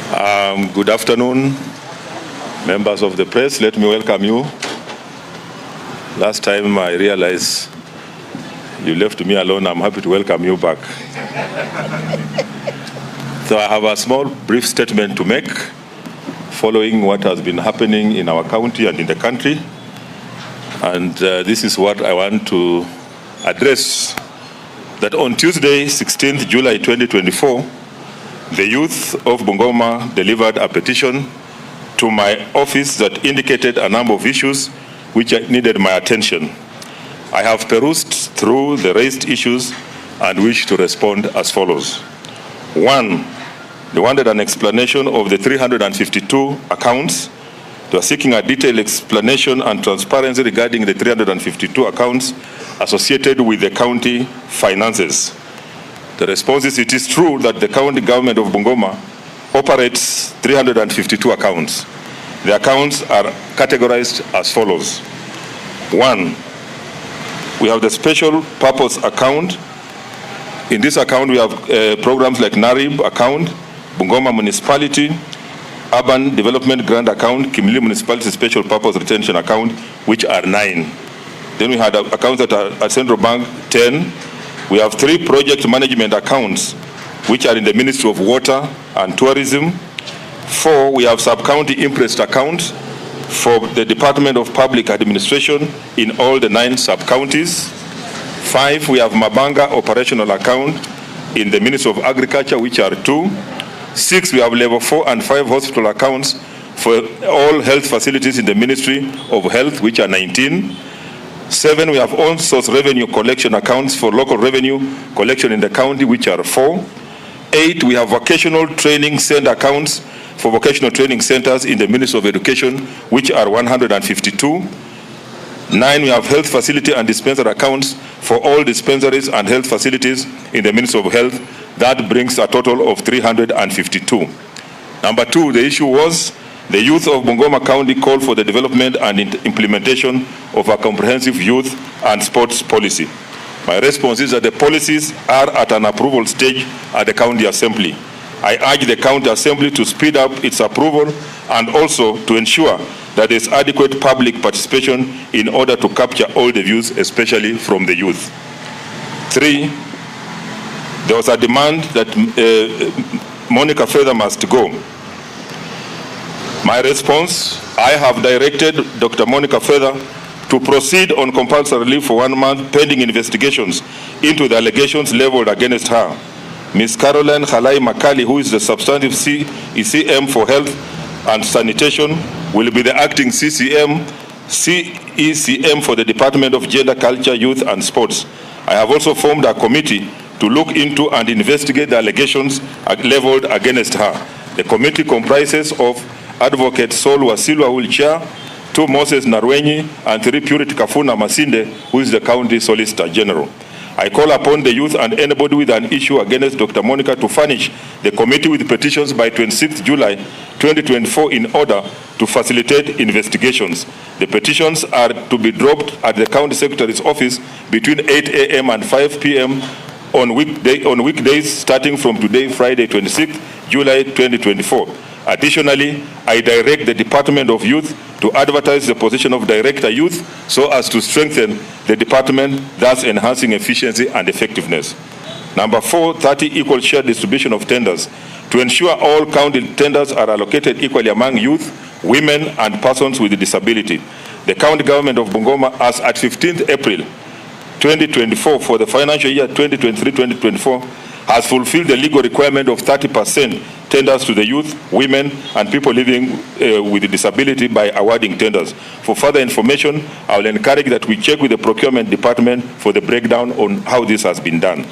Good afternoon, members of the press. Let me welcome you. Last time I realized you left me alone. I'm happy to welcome you back. So I have a small brief statement to make following what has been happening in our county and in the country. And this is what I want to address. That on Tuesday, 16th July 2024, the youth of Bungoma delivered a petition to my office that indicated a number of issues which needed my attention. I have perused through the raised issues and wish to respond as follows. 1, they wanted an explanation of the 352 accounts. They are seeking a detailed explanation and transparency regarding the 352 accounts associated with the county finances. The response is, it is true that the county government of Bungoma operates 352 accounts. The accounts are categorized as follows. 1, we have the special purpose account. In this account, we have programs like NARIB account, Bungoma Municipality, Urban Development Grant account, Kimilili Municipality Special Purpose Retention account, which are 9. Then we had accounts that are at Central Bank, 10. We have 3 project management accounts, which are in the Ministry of Water and Tourism. 4, we have sub-county interest accounts for the Department of Public Administration in all the 9 sub-counties. 5, we have Mabanga operational account in the Ministry of Agriculture, which are 2. 6, we have level 4 and 5 hospital accounts for all health facilities in the Ministry of Health, which are 19. 7, we have own source revenue collection accounts for local revenue collection in the county, which are 4. 8, we have vocational training center accounts for vocational training centers in the Ministry of Education, which are 152. 9, we have health facility and dispensary accounts for all dispensaries and health facilities in the Ministry of Health. That brings a total of 352. Number 2, the issue was the youth of Bungoma County called for the development and implementation of a comprehensive youth and sports policy. My response is that the policies are at an approval stage at the County Assembly. I urge the County Assembly to speed up its approval and also to ensure that there is adequate public participation in order to capture all the views, especially from the youth. 3, there was a demand that Monica Feather must go. My response, I have directed Dr. Monica Feather to proceed on compulsory leave for 1 month pending investigations into the allegations leveled against her. Ms. Caroline Halai Makali, who is the substantive CECM for Health and Sanitation, will be the acting CECM for the Department of Gender, Culture, Youth and Sports. I have also formed a committee to look into and investigate the allegations leveled against her. The committee comprises of Advocate Saul Wasilwa, who will chair, 2 Moses Narwenyi, and 3 Purity Kafuna Masinde, who is the County Solicitor General. I call upon the youth and anybody with an issue against Dr. Monica to furnish the committee with petitions by 26th July 2024 in order to facilitate investigations. The petitions are to be dropped at the County Secretary's office between 8 a.m. and 5 p.m. on weekdays starting from today, Friday, 26th July 2024. Additionally, I direct the Department of Youth to advertise the position of Director Youth so as to strengthen the department, thus enhancing efficiency and effectiveness. Number 4, 30 equal share distribution of tenders. To ensure all county tenders are allocated equally among youth, women, and persons with disability. The county government of Bungoma, as at 15th April 2024 for the financial year 2023-2024, has fulfilled the legal requirement of 30% tenders to the youth, women, and people living with a disability by awarding tenders. For further information, I will encourage that we check with the procurement department for the breakdown on how this has been done.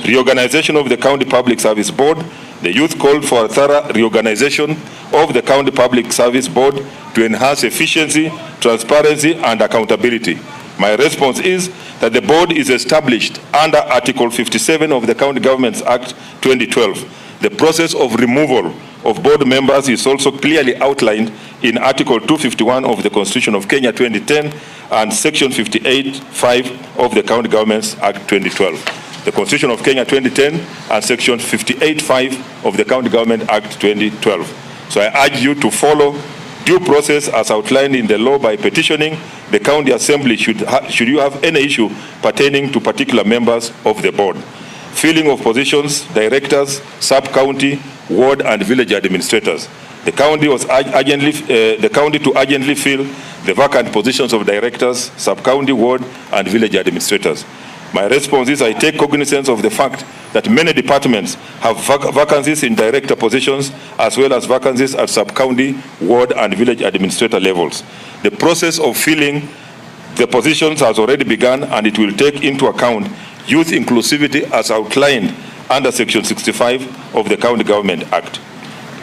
Reorganization of the County Public Service Board. The youth called for a thorough reorganization of the County Public Service Board to enhance efficiency, transparency, and accountability. My response is that the board is established under Article 57 of the County Governments Act 2012. The process of removal of board members is also clearly outlined in Article 251 of the Constitution of Kenya 2010 and Section 58(5) of the County Governments Act 2012. the Constitution of Kenya 2010, and Section 58(5) of the County Government Act 2012. So I urge you to follow due process as outlined in the law by petitioning the County Assembly should you have any issue pertaining to particular members of the board. Filling of positions, directors, sub-county, ward, and village administrators. The county to urgently fill the vacant positions of directors, sub-county, ward, and village administrators. My response is I take cognizance of the fact that many departments have vacancies in director positions as well as vacancies at sub-county, ward, and village administrator levels. The process of filling the positions has already begun, and it will take into account youth inclusivity as outlined under Section 65 of the County Government Act,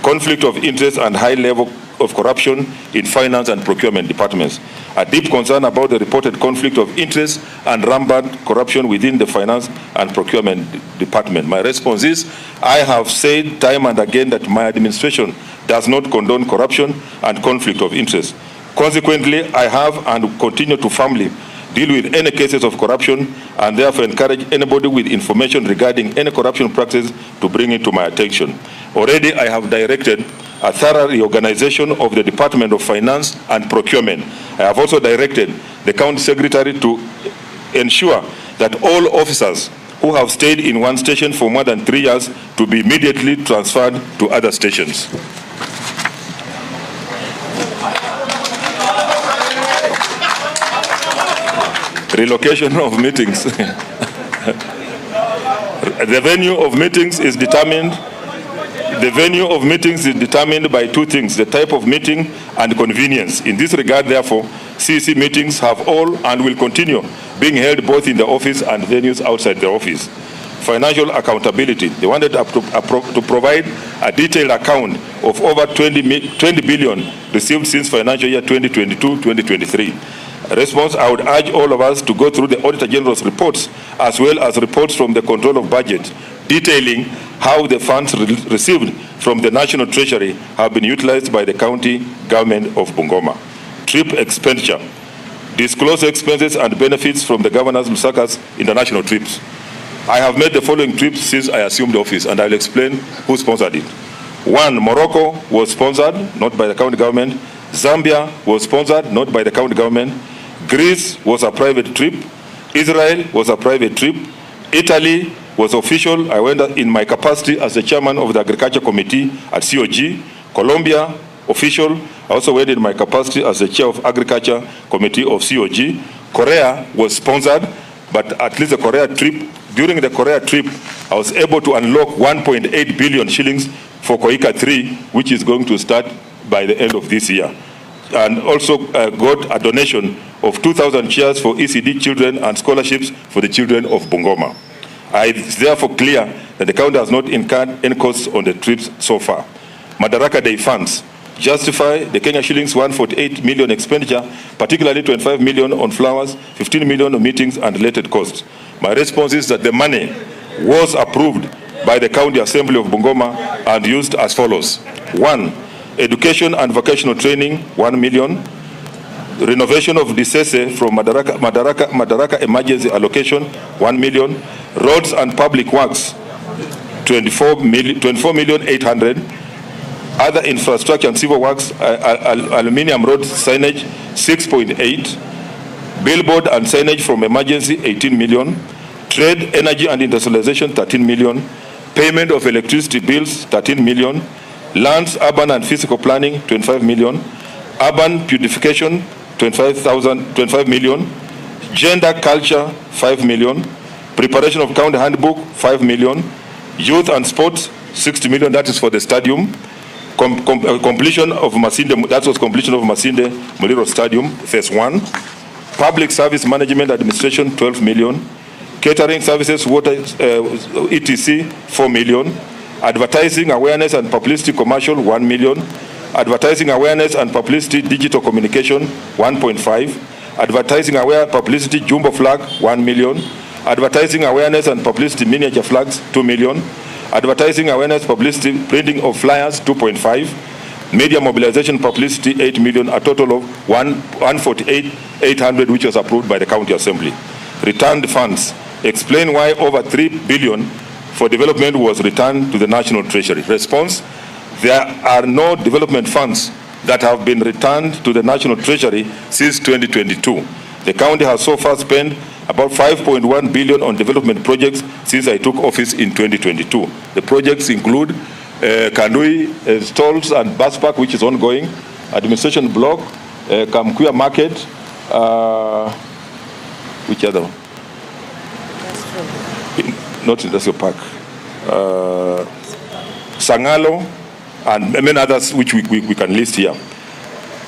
conflict of interest and high level of corruption in finance and procurement departments. A deep concern about the reported conflict of interest and rampant corruption within the finance and procurement department. My response is, I have said time and again that my administration does not condone corruption and conflict of interest. Consequently, I have and continue to firmly deal with any cases of corruption and therefore encourage anybody with information regarding any corruption practice to bring it to my attention. Already, I have directed a thorough reorganization of the Department of Finance and Procurement. I have also directed the County Secretary to ensure that all officers who have stayed in one station for more than 3 years to be immediately transferred to other stations. Relocation of meetings. The venue of meetings is determined. The venue of meetings is determined by two things: the type of meeting and convenience. In this regard, therefore, CEC meetings have all and will continue being held both in the office and venues outside the office. Financial accountability. They wanted to provide a detailed account of over 20 billion received since financial year 2022-2023. Response, I would urge all of us to go through the Auditor General's reports as well as reports from the Control of Budget, detailing how the funds received from the National Treasury have been utilized by the County Government of Bungoma. Trip expenditure. Disclose expenses and benefits from the Governor's Lusaka's international trips. I have made the following trips since I assumed office, and I'll explain who sponsored it. 1, Morocco was sponsored, not by the county government. Zambia was sponsored, not by the county government. Greece was a private trip. Israel was a private trip. Italy was official. I went in my capacity as the chairman of the Agriculture Committee at COG. Colombia, official. I also went in my capacity as the chair of Agriculture Committee of COG. Korea was sponsored, but at least the Korea trip, during the Korea trip, I was able to unlock 1.8 billion shillings for Koika 3, which is going to start by the end of this year. And also got a donation of 2,000 chairs for ECD children and scholarships for the children of Bungoma. It's therefore clear that the county has not incurred any costs on the trips so far. Madaraka Day funds justify the Kenya shillings 148 million expenditure, particularly 25 million on flowers, 15 million on meetings and related costs. My response is that the money was approved by the County Assembly of Bungoma and used as follows. 1, education and vocational training, 1 million. Renovation of Disese from Madaraka emergency allocation, 1 million. Roads and public works, 24,800,000. Other infrastructure and civil works, aluminium road signage, 6.8. Billboard and signage from emergency, 18 million. Trade, energy and industrialization, 13 million. Payment of electricity bills, 13 million. Lands, urban and physical planning, 25 million. Urban purification, 25 million. Gender culture, 5 million. Preparation of county handbook, 5 million. Youth and sports, 60 million. That is for the stadium. Completion of Masinde, that was completion of Masinde Muliro Stadium, phase 1. Public service management administration, 12 million. Catering services, water, etc., 4 million. Advertising, awareness and publicity commercial, 1 million. Advertising, awareness and publicity digital communication, 1.5. Advertising, aware publicity jumbo flag, 1 million. Advertising, awareness and publicity miniature flags, 2 million. Advertising, awareness, publicity printing of flyers, 2.5. Media mobilization publicity, 8 million, a total of 148,800, which was approved by the County Assembly. Returned funds, Explain why over 3 billion for development was returned to the National Treasury. Response: there are no development funds that have been returned to the National Treasury since 2022. The county has so far spent about 5.1 billion on development projects since I took office in 2022. The projects include Kandui stalls and bus park, which is ongoing, administration block, Kamkuya market, which other one? Not industrial park. Sangalo, and many others which we can list here.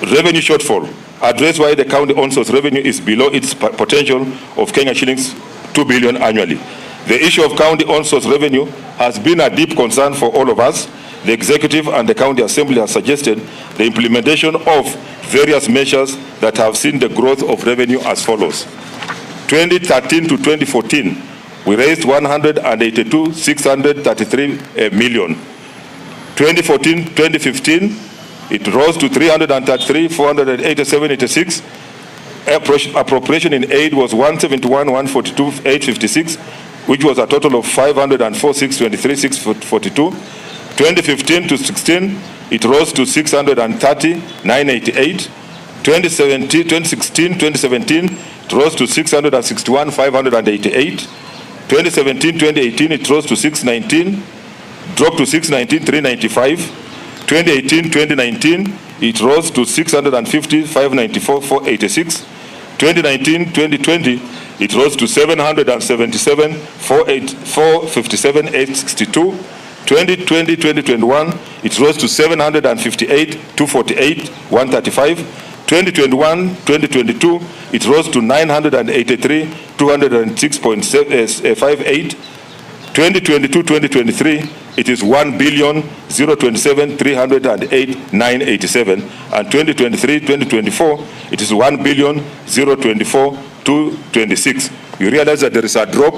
Revenue shortfall. Address why the county on-source revenue is below its potential of Kenya shillings 2 billion annually. The issue of county on-source revenue has been a deep concern for all of us. The executive and the county assembly have suggested the implementation of various measures that have seen the growth of revenue as follows. 2013 to 2014, we raised 182,633 million. 2014-2015, it rose to 333,487.86. Appropriation in aid was 171,142,856, which was a total of 504,623,642. 2015 to 16, it rose to 630,988. 2016-2017, it rose to 661,588. 2017-2018, it rose to 619, dropped to 619,395. 2018-2019, it rose to 650,594,486. 2019-2020, it rose to 777,457,862. 2020-2021, it rose to 758,248,135. 2021-2022, it rose to 983,206.58. 2022-2023, it is 1,027,308,987, and 2023-2024, it is 1,024,226. You realize that there is a drop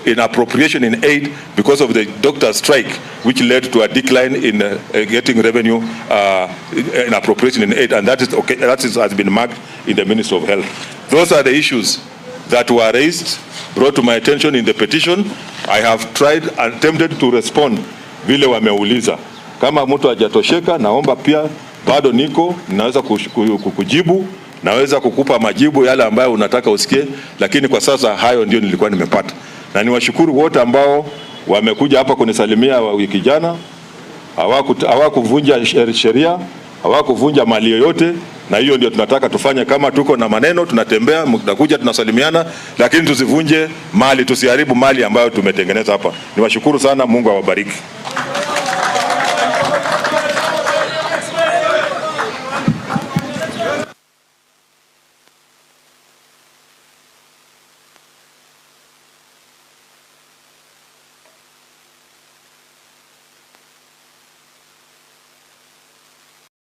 in appropriation in aid because of the doctor strike, which led to a decline in getting revenue in appropriation in aid, and that has been marked in the Ministry of Health. Those are the issues that were raised, brought to my attention in the petition. I have attempted to respond vile wameuliza. Kama mtu hajatosheka, naomba pia bado niko naweza kukujibu, naweza kukupa majibu yale ambayo unataka usikie, lakini kwa sasa hayo ndio nilikuwa nimepata. Na niwashukuru wote ambao wamekuja hapa kunisalimia wiki jana. Hawakuvunja sheria, hawakuvunja mali yoyote, na hiyo ndio tunataka tufanye. Kama tuko na maneno tunatembea, tunakuja tunasalimiana, lakini tusivunje mali, tusiharibu mali ambayo tumetengeneza hapa. Niwashukuru sana, Mungu awabariki.